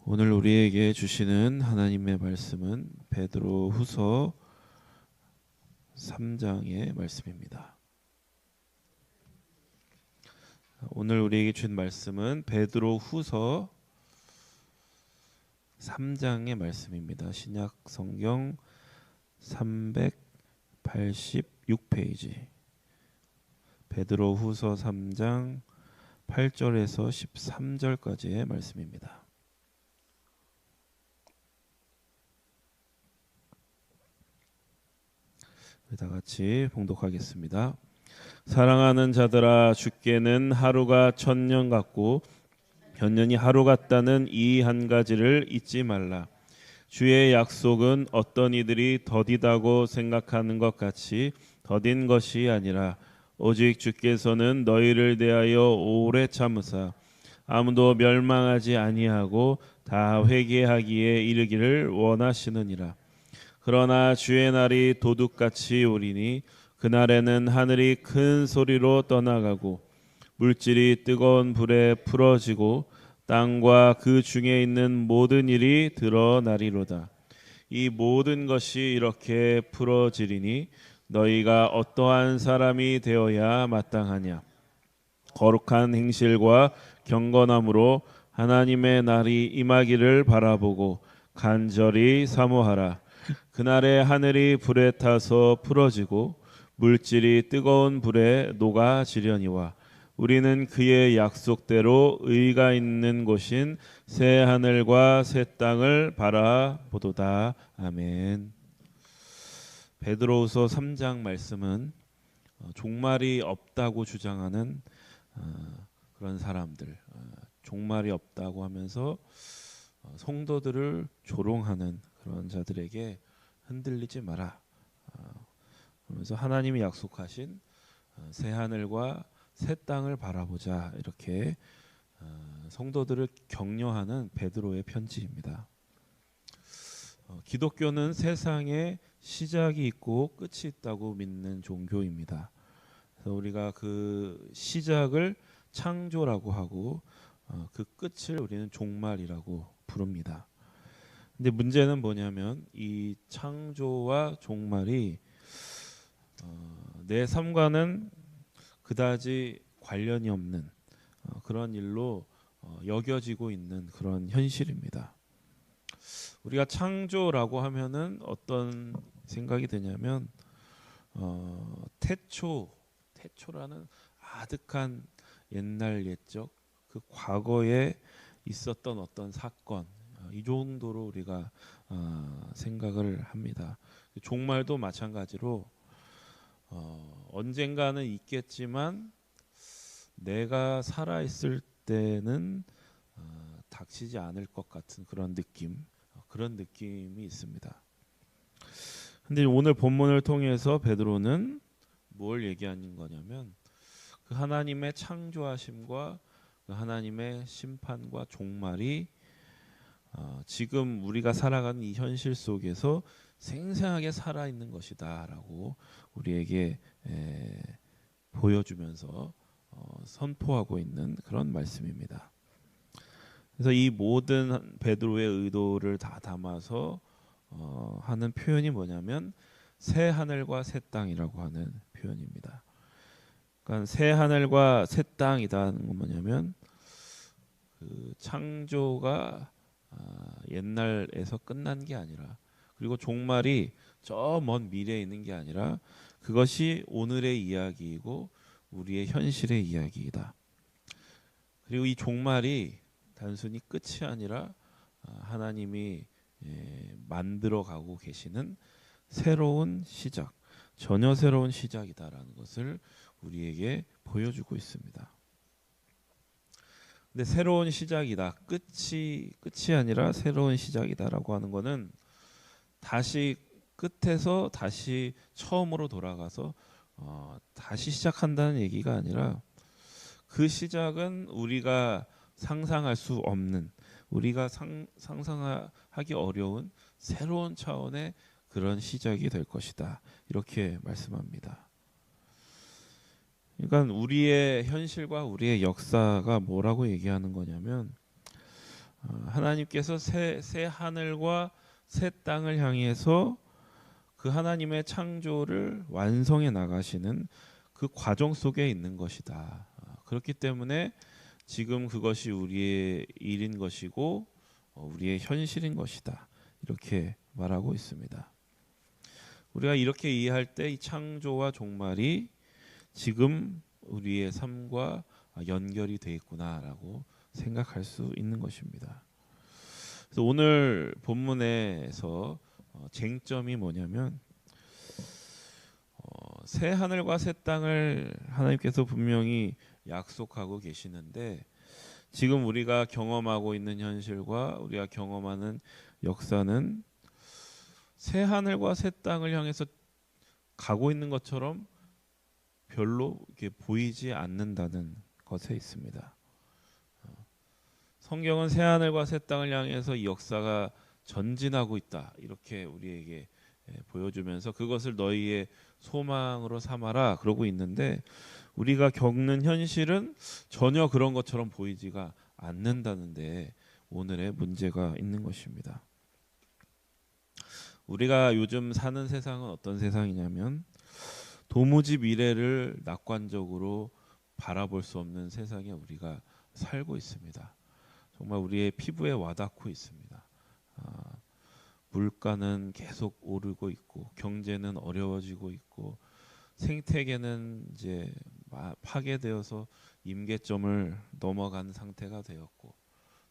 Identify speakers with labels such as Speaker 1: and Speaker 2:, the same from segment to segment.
Speaker 1: 오늘 우리에게 주시는 하나님의 말씀은 베드로후서 3장의 말씀입니다. 오늘 우리에게 주신 말씀은 베드로후서 3장의 말씀입니다. 신약 성경 386페이지 베드로후서 3장 8절에서 13절까지의 말씀입니다. 다 같이 봉독하겠습니다. 사랑하는 자들아, 주께는 하루가 천년 같고 천년이 하루 같다는 이 한 가지를 잊지 말라. 주의 약속은 어떤 이들이 더디다고 생각하는 것 같이 더딘 것이 아니라 오직 주께서는 너희를 대하여 오래 참으사 아무도 멸망하지 아니하고 다 회개하기에 이르기를 원하시느니라. 그러나 주의 날이 도둑같이 오리니 그날에는 하늘이 큰 소리로 떠나가고 물질이 뜨거운 불에 풀어지고 땅과 그 중에 있는 모든 일이 드러나리로다. 이 모든 것이 이렇게 풀어지리니 너희가 어떠한 사람이 되어야 마땅하냐. 거룩한 행실과 경건함으로 하나님의 날이 임하기를 바라보고 간절히 사모하라. 그날에 하늘이 불에 타서 풀어지고 물질이 뜨거운 불에 녹아지려니와 우리는 그의 약속대로 의가 있는 곳인 새 하늘과 새 땅을 바라보도다. 아멘. 베드로후서 3장 말씀은 종말이 없다고 주장하는 그런 사람들, 종말이 없다고 하면서 성도들을 조롱하는 그런 자들에게 흔들리지 마라. 그러면서 하나님이 약속하신 새 하늘과 새 땅을 바라보자, 이렇게 성도들을 격려하는 베드로의 편지입니다. 기독교는 세상에 시작이 있고 끝이 있다고 믿는 종교입니다. 그래서 우리가 그 시작을 창조라고 하고 그 끝을 우리는 종말이라고 부릅니다. 근데 문제는 뭐냐면 이 창조와 종말이 내 삶과는 그다지 관련이 없는 그런 일로 여겨지고 있는 그런 현실입니다. 우리가 창조라고 하면은 어떤 생각이 드냐면 태초라는 아득한 옛날 옛적 그 과거에 있었던 어떤 사건, 이 정도로 우리가 생각을 합니다. 종말도 마찬가지로 언젠가는 있겠지만 내가 살아있을 때는 닥치지 않을 것 같은 그런 느낌이 있습니다. 근데 오늘 본문을 통해서 베드로는 뭘 얘기하는 거냐면 그 하나님의 창조하심과 그 하나님의 심판과 종말이 지금 우리가 살아가는 이 현실 속에서 생생하게 살아있는 것이다라고 우리에게 보여주면서 선포하고 있는 그런 말씀입니다. 그래서 이 모든 베드로의 의도를 다 담아서 하는 표현이 뭐냐면 새 하늘과 새 땅이라고 하는 표현입니다. 그러니까 새 하늘과 새 땅이라는 건 뭐냐면 그 창조가 옛날에서 끝난 게 아니라, 그리고 종말이 저 먼 미래에 있는 게 아니라 그것이 오늘의 이야기이고 우리의 현실의 이야기이다. 그리고 이 종말이 단순히 끝이 아니라 하나님이 만들어 가고 계시는 새로운 시작, 전혀 새로운 시작이다라는 것을 우리에게 보여주고 있습니다. 근데 새로운 시작이다, 끝이 아니라 새로운 시작이다라고 하는 것은 다시 끝에서 다시 처음으로 돌아가서 다시 시작한다는 얘기가 아니라 그 시작은 우리가 상상할 수 없는, 우리가 상상하기 어려운 새로운 차원의 그런 시작이 될 것이다, 이렇게 말씀합니다. 그러니까 우리의 현실과 우리의 역사가 뭐라고 얘기하는 거냐면 하나님께서 새 하늘과 새 땅을 향해서 그 하나님의 창조를 완성해 나가시는 그 과정 속에 있는 것이다. 그렇기 때문에 지금 그것이 우리의 일인 것이고 우리의 현실인 것이다. 이렇게 말하고 있습니다. 우리가 이렇게 이해할 때 이 창조와 종말이 지금 우리의 삶과 연결이 돼 있구나라고 생각할 수 있는 것입니다. 그래서 오늘 본문에서 쟁점이 뭐냐면 새 하늘과 새 땅을 하나님께서 분명히 약속하고 계시는데 지금 우리가 경험하고 있는 현실과 우리가 경험하는 역사는 새 하늘과 새 땅을 향해서 가고 있는 것처럼 별로 이렇게 보이지 않는다는 것에 있습니다. 성경은 새 하늘과 새 땅을 향해서 이 역사가 전진하고 있다 이렇게 우리에게 보여주면서 그것을 너희의 소망으로 삼아라 그러고 있는데 우리가 겪는 현실은 전혀 그런 것처럼 보이지가 않는다는데 오늘의 문제가 있는 것입니다. 우리가 요즘 사는 세상은 어떤 세상이냐면 도무지 미래를 낙관적으로 바라볼 수 없는 세상에 우리가 살고 있습니다. 정말 우리의 피부에 와닿고 있습니다. 물가는 계속 오르고 있고 경제는 어려워지고 있고 생태계는 이제 파괴되어서 임계점을 넘어간 상태가 되었고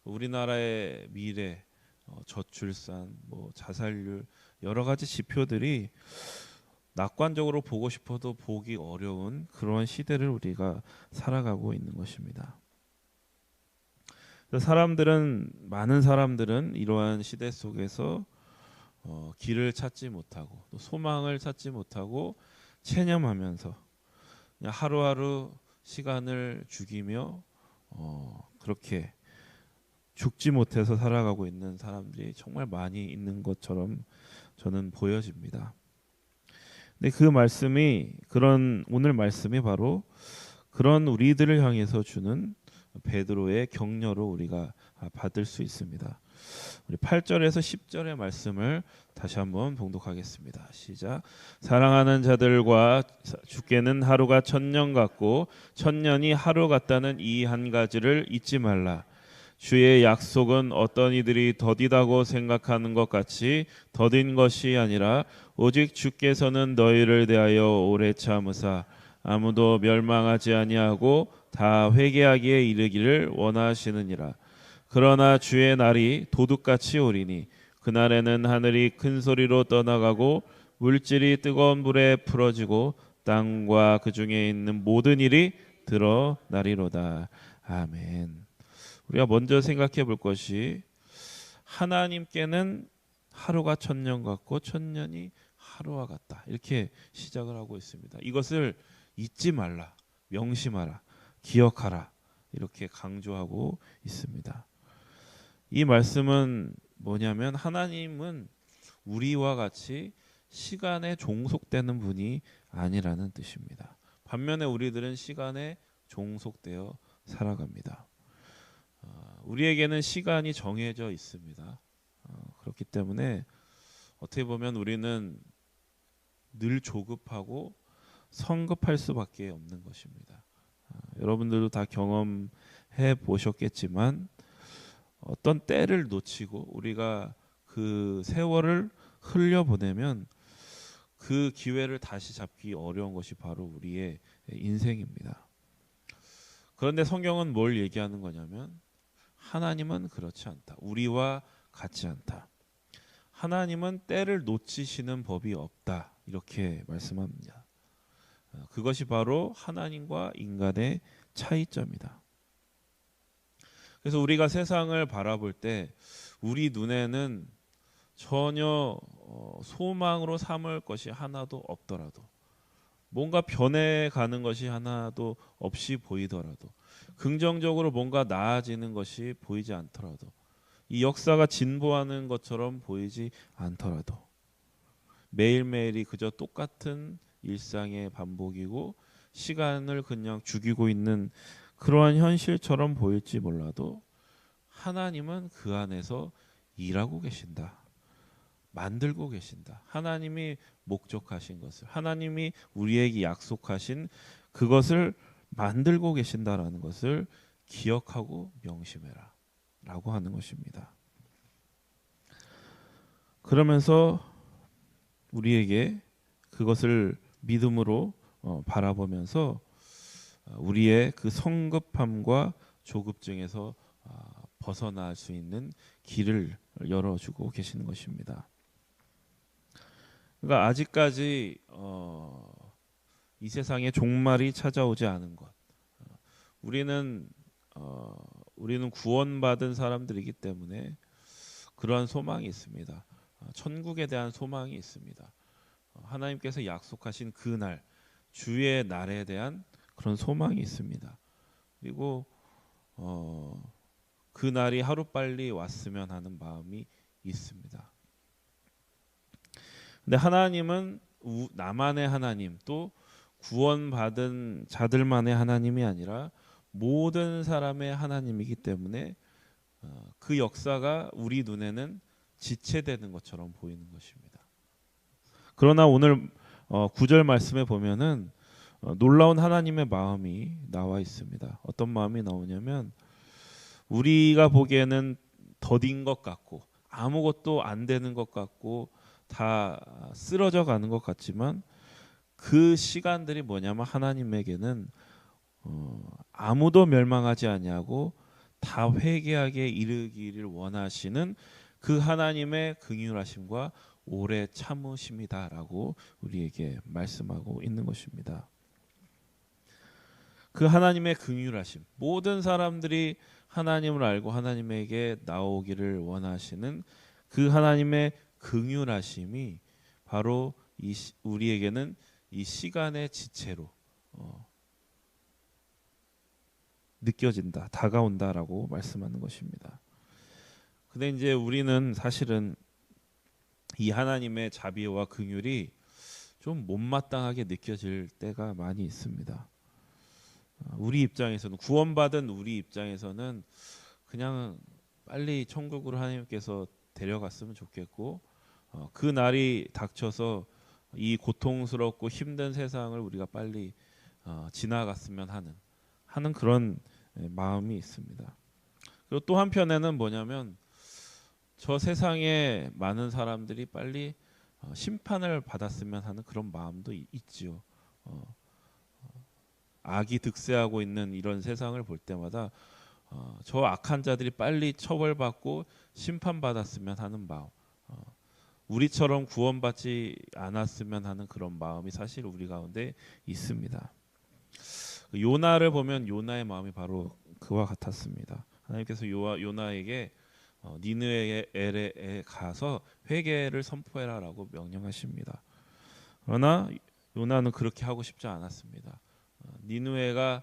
Speaker 1: 우리나라의 미래, 저출산, 자살률 여러 가지 지표들이 낙관적으로 보고 싶어도 보기 어려운 그런 시대를 우리가 살아가고 있는 것입니다. 많은 사람들은 이러한 시대 속에서 길을 찾지 못하고 또 소망을 찾지 못하고 체념하면서 그냥 하루하루 시간을 죽이며 그렇게 죽지 못해서 살아가고 있는 사람들이 정말 많이 있는 것처럼 저는 보여집니다. 근데 오늘 말씀이 바로 그런 우리들을 향해서 주는 베드로의 격려로 우리가 받을 수 있습니다. 우리 8절에서 10절의 말씀을 다시 한번 봉독하겠습니다. 시작. 사랑하는 자들과 주께는 하루가 천년 같고 천년이 하루 같다는 이 한 가지를 잊지 말라. 주의 약속은 어떤 이들이 더디다고 생각하는 것 같이 더딘 것이 아니라 오직 주께서는 너희를 대하여 오래 참으사 아무도 멸망하지 아니하고 다 회개하기에 이르기를 원하시느니라. 그러나 주의 날이 도둑같이 오리니 그날에는 하늘이 큰 소리로 떠나가고 물질이 뜨거운 불에 풀어지고 땅과 그 중에 있는 모든 일이 드러나리로다. 아멘. 우리가 먼저 생각해 볼 것이 하나님께는 하루가 천년 같고 천년이 하루와 같다. 이렇게 시작을 하고 있습니다. 이것을 잊지 말라, 명심하라, 기억하라 이렇게 강조하고 있습니다. 이 말씀은 뭐냐면 하나님은 우리와 같이 시간에 종속되는 분이 아니라는 뜻입니다. 반면에 우리들은 시간에 종속되어 살아갑니다. 우리에게는 시간이 정해져 있습니다. 그렇기 때문에 어떻게 보면 우리는 늘 조급하고 성급할 수밖에 없는 것입니다. 여러분들도 다 경험해 보셨겠지만 어떤 때를 놓치고 우리가 그 세월을 흘려보내면 그 기회를 다시 잡기 어려운 것이 바로 우리의 인생입니다. 그런데 성경은 뭘 얘기하는 거냐면 하나님은 그렇지 않다. 우리와 같지 않다. 하나님은 때를 놓치시는 법이 없다. 이렇게 말씀합니다. 그것이 바로 하나님과 인간의 차이점이다. 그래서 우리가 세상을 바라볼 때 우리 눈에는 전혀 소망으로 삼을 것이 하나도 없더라도 뭔가 변해가는 것이 하나도 없이 보이더라도 긍정적으로 뭔가 나아지는 것이 보이지 않더라도 이 역사가 진보하는 것처럼 보이지 않더라도 매일매일이 그저 똑같은 일상의 반복이고 시간을 그냥 죽이고 있는 그러한 현실처럼 보일지 몰라도 하나님은 그 안에서 일하고 계신다. 만들고 계신다. 하나님이 목적하신 것을, 하나님이 우리에게 약속하신 그것을 만들고 계신다라는 것을 기억하고 명심해라 라고 하는 것입니다. 그러면서 우리에게 그것을 믿음으로 바라보면서 우리의 그 성급함과 조급증에서 벗어날 수 있는 길을 열어주고 계시는 것입니다. 그러니까 아직까지 이 세상에 종말이 찾아오지 않은 것, 우리는 구원받은 사람들이기 때문에 그러한 소망이 있습니다. 천국에 대한 소망이 있습니다. 하나님께서 약속하신 그 날, 주의 날에 대한 그런 소망이 있습니다. 그리고 그 날이 하루빨리 왔으면 하는 마음이 있습니다. 근데 하나님은 나만의 하나님, 또 구원받은 자들만의 하나님이 아니라 모든 사람의 하나님이기 때문에 그 역사가 우리 눈에는 지체되는 것처럼 보이는 것입니다. 그러나 오늘 9절 말씀에 보면은 놀라운 하나님의 마음이 나와 있습니다. 어떤 마음이 나오냐면 우리가 보기에는 더딘 것 같고 아무것도 안 되는 것 같고 다 쓰러져 가는 것 같지만 그 시간들이 뭐냐면 하나님에게는 아무도 멸망하지 아니하고 다 회개하게 이르기를 원하시는 그 하나님의 긍휼하심과 오래 참으심이다라고 우리에게 말씀하고 있는 것입니다. 그 하나님의 긍휼하심, 모든 사람들이 하나님을 알고 하나님에게 나오기를 원하시는 그 하나님의 긍휼하심이 바로 우리에게는 이 시간의 지체로 느껴진다, 다가온다라고 말씀하는 것입니다. 근데 이제 우리는 사실은 이 하나님의 자비와 긍휼이 좀 못마땅하게 느껴질 때가 많이 있습니다. 우리 입장에서는, 구원받은 우리 입장에서는 그냥 빨리 천국으로 하나님께서 데려갔으면 좋겠고 그 날이 닥쳐서 이 고통스럽고 힘든 세상을 우리가 빨리 지나갔으면 하는 그런 마음이 있습니다. 그리고 또 한편에는 뭐냐면 저 세상에 많은 사람들이 빨리 심판을 받았으면 하는 그런 마음도 있지요. 악이 득세하고 있는 이런 세상을 볼 때마다 저 악한 자들이 빨리 처벌받고 심판받았으면 하는 마음, 우리처럼 구원받지 않았으면 하는 그런 마음이 사실 우리 가운데 있습니다. 요나를 보면 요나의 마음이 바로 그와 같았습니다. 하나님께서 요나에게 니느웨에 가서 회개를 선포해라라고 명령하십니다. 그러나 요나는 그렇게 하고 싶지 않았습니다. 니느웨가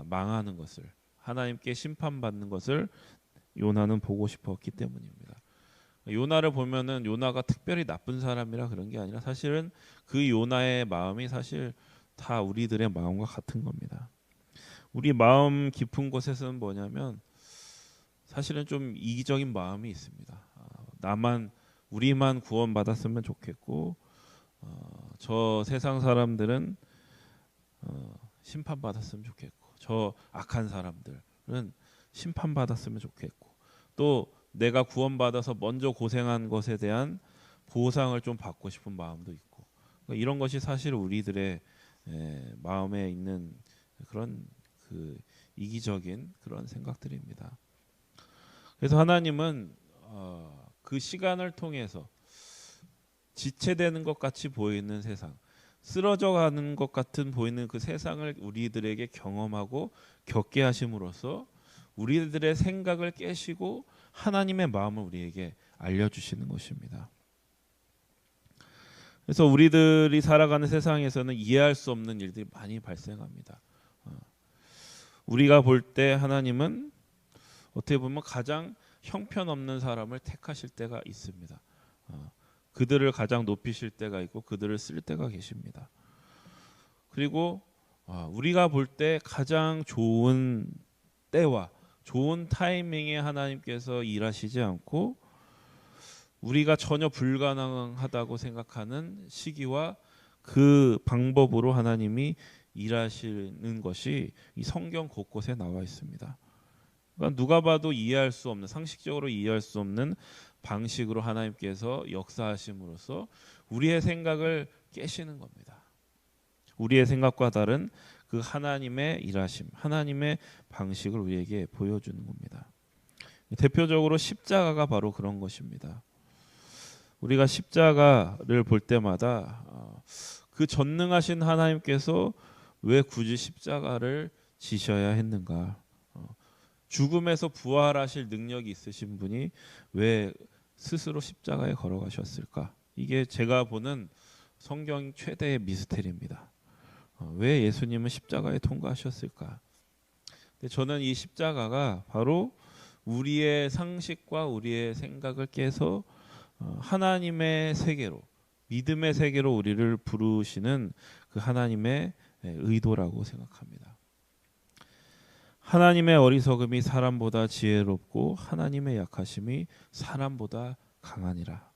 Speaker 1: 망하는 것을, 하나님께 심판받는 것을 요나는 보고 싶었기 때문입니다. 요나를 보면은 요나가 특별히 나쁜 사람이라 그런 게 아니라 사실은 그 요나의 마음이 사실 다 우리들의 마음과 같은 겁니다. 우리 마음 깊은 곳에서는 뭐냐면 사실은 좀 이기적인 마음이 있습니다. 우리만 구원받았으면 좋겠고 저 세상 사람들은 심판받았으면 좋겠고 저 악한 사람들은 심판받았으면 좋겠고 또 내가 구원받아서 먼저 고생한 것에 대한 보상을 좀 받고 싶은 마음도 있고 이런 것이 사실 우리들의 마음에 있는 그런 그 이기적인 그런 생각들입니다. 그래서 하나님은 그 시간을 통해서 지체되는 것 같이 보이는 세상, 쓰러져 가는 것 같은 보이는 그 세상을 우리들에게 경험하고 겪게 하심으로써 우리들의 생각을 깨시고 하나님의 마음을 우리에게 알려주시는 것입니다. 그래서 우리들이 살아가는 세상에서는 이해할 수 없는 일들이 많이 발생합니다. 우리가 볼 때 하나님은 어떻게 보면 가장 형편없는 사람을 택하실 때가 있습니다. 그들을 가장 높이실 때가 있고 그들을 쓸 때가 계십니다. 그리고 우리가 볼 때 가장 좋은 때와 좋은 타이밍에 하나님께서 일하시지 않고 우리가 전혀 불가능하다고 생각하는 시기와 그 방법으로 하나님이 일하시는 것이 이 성경 곳곳에 나와 있습니다. 그러니까 누가 봐도 이해할 수 없는, 상식적으로 이해할 수 없는 방식으로 하나님께서 역사하심으로써 우리의 생각을 깨시는 겁니다. 우리의 생각과 다른 그 하나님의 일하심, 하나님의 방식을 우리에게 보여주는 겁니다. 대표적으로 십자가가 바로 그런 것입니다. 우리가 십자가를 볼 때마다 그 전능하신 하나님께서 왜 굳이 십자가를 지셔야 했는가? 죽음에서 부활하실 능력이 있으신 분이 왜 스스로 십자가에 걸어가셨을까? 이게 제가 보는 성경 최대의 미스테리입니다. 왜 예수님은 십자가에 통과하셨을까? 근데 저는 이 십자가가 바로 우리의 상식과 우리의 생각을 깨서 하나님의 세계로, 믿음의 세계로 우리를 부르시는 그 하나님의 의도라고 생각합니다. 하나님의 어리석음이 사람보다 지혜롭고 하나님의 약하심이 사람보다 강하니라.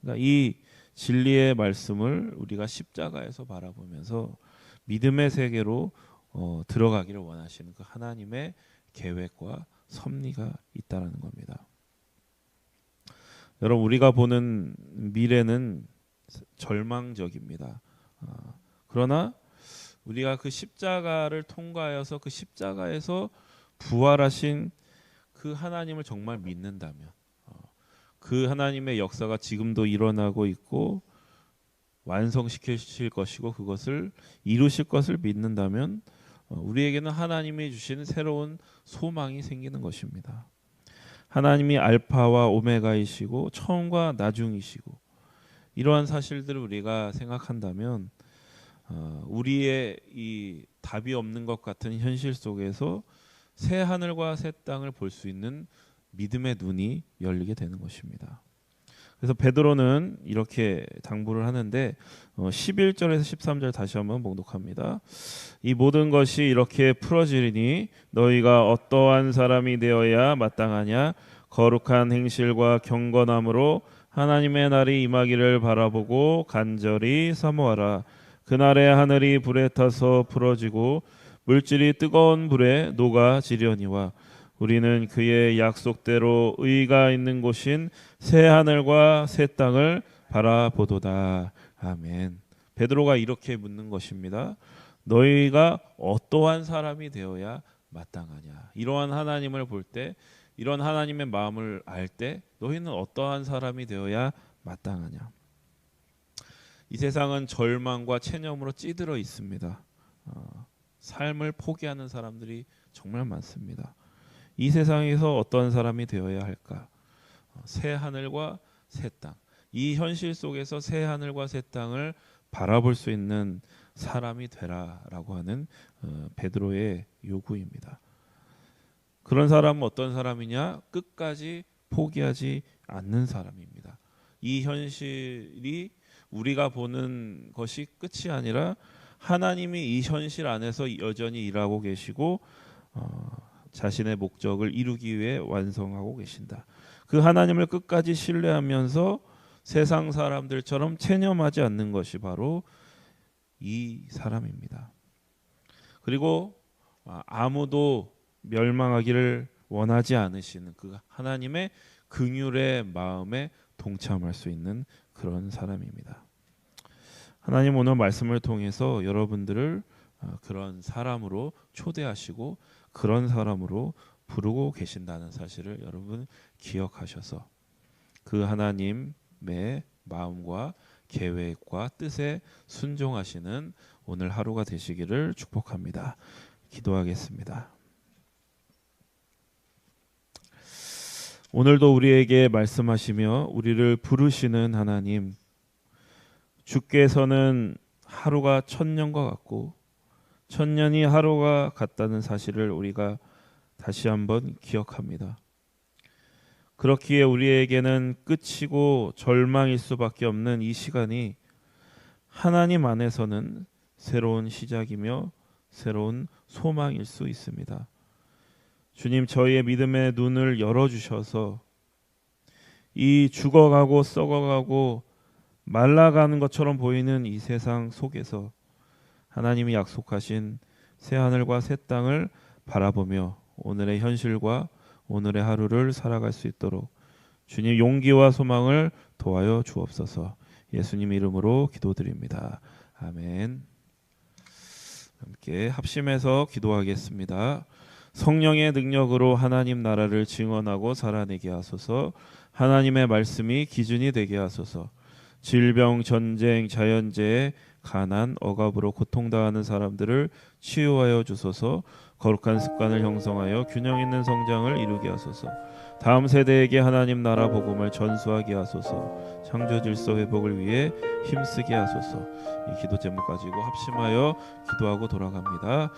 Speaker 1: 그러니까 이 진리의 말씀을 우리가 십자가에서 바라보면서 믿음의 세계로 들어가기를 원하시는 그 하나님의 계획과 섭리가 있다라는 겁니다. 여러분, 우리가 보는 미래는 절망적입니다. 그러나 우리가 그 십자가를 통과하여서 그 십자가에서 부활하신 그 하나님을 정말 믿는다면, 그 하나님의 역사가 지금도 일어나고 있고 완성시키실 것이고 그것을 이루실 것을 믿는다면 우리에게는 하나님이 주시는 새로운 소망이 생기는 것입니다. 하나님이 알파와 오메가이시고 처음과 나중이시고 이러한 사실들을 우리가 생각한다면 우리의 이 답이 없는 것 같은 현실 속에서 새 하늘과 새 땅을 볼 수 있는 믿음의 눈이 열리게 되는 것입니다. 그래서 베드로는 이렇게 당부를 하는데 11절에서 13절 다시 한번 봉독합니다. 이 모든 것이 이렇게 풀어지리니 너희가 어떠한 사람이 되어야 마땅하냐? 거룩한 행실과 경건함으로 하나님의 날이 임하기를 바라보고 간절히 사모하라. 그날에 하늘이 불에 타서 풀어지고 물질이 뜨거운 불에 녹아지려니와 우리는 그의 약속대로 의가 있는 곳인 새 하늘과 새 땅을 바라보도다. 아멘. 베드로가 이렇게 묻는 것입니다. 너희가 어떠한 사람이 되어야 마땅하냐? 이러한 하나님을 볼 때, 이런 하나님의 마음을 알 때 너희는 어떠한 사람이 되어야 마땅하냐? 이 세상은 절망과 체념으로 찌들어 있습니다. 삶을 포기하는 사람들이 정말 많습니다. 이 세상에서 어떤 사람이 되어야 할까? 새 하늘과 새 땅. 이 현실 속에서 새 하늘과 새 땅을 바라볼 수 있는 사람이 되라라고 하는 베드로의 요구입니다. 그런 사람은 어떤 사람이냐? 끝까지 포기하지 않는 사람입니다. 이 현실이 우리가 보는 것이 끝이 아니라 하나님이 이 현실 안에서 여전히 일하고 계시고 자신의 목적을 이루기 위해 완성하고 계신다. 그 하나님을 끝까지 신뢰하면서 세상 사람들처럼 체념하지 않는 것이 바로 이 사람입니다. 그리고 아무도 멸망하기를 원하지 않으시는 그 하나님의 긍휼의 마음에 동참할 수 있는 그런 사람입니다. 하나님 오늘 말씀을 통해서 여러분들을 그런 사람으로 초대하시고 그런 사람으로 부르고 계신다는 사실을 여러분 기억하셔서 그 하나님의 마음과 계획과 뜻에 순종하시는 오늘 하루가 되시기를 축복합니다. 기도하겠습니다. 오늘도 우리에게 말씀하시며 우리를 부르시는 하나님, 주께서는 하루가 천년과 같고 천년이 하루가 같다는 사실을 우리가 다시 한번 기억합니다. 그렇기에 우리에게는 끝이고 절망일 수밖에 없는 이 시간이 하나님 안에서는 새로운 시작이며 새로운 소망일 수 있습니다. 주님, 저희의 믿음의 눈을 열어주셔서 이 죽어가고 썩어가고 말라가는 것처럼 보이는 이 세상 속에서 하나님이 약속하신 새 하늘과 새 땅을 바라보며 오늘의 현실과 오늘의 하루를 살아갈 수 있도록 주님 용기와 소망을 도와여 주옵소서. 예수님 이름으로 기도드립니다. 아멘. 함께 합심해서 기도하겠습니다. 성령의 능력으로 하나님 나라를 증언하고 살아내게 하소서. 하나님의 말씀이 기준이 되게 하소서. 질병, 전쟁, 자연재해, 가난, 억압으로 고통당하는 사람들을 치유하여 주소서. 거룩한 습관을 형성하여 균형 있는 성장을 이루게 하소서. 다음 세대에게 하나님 나라 복음을 전수하게 하소서. 창조 질서 회복을 위해 힘쓰게 하소서. 이 기도 제목 가지고 합심하여 기도하고 돌아갑니다.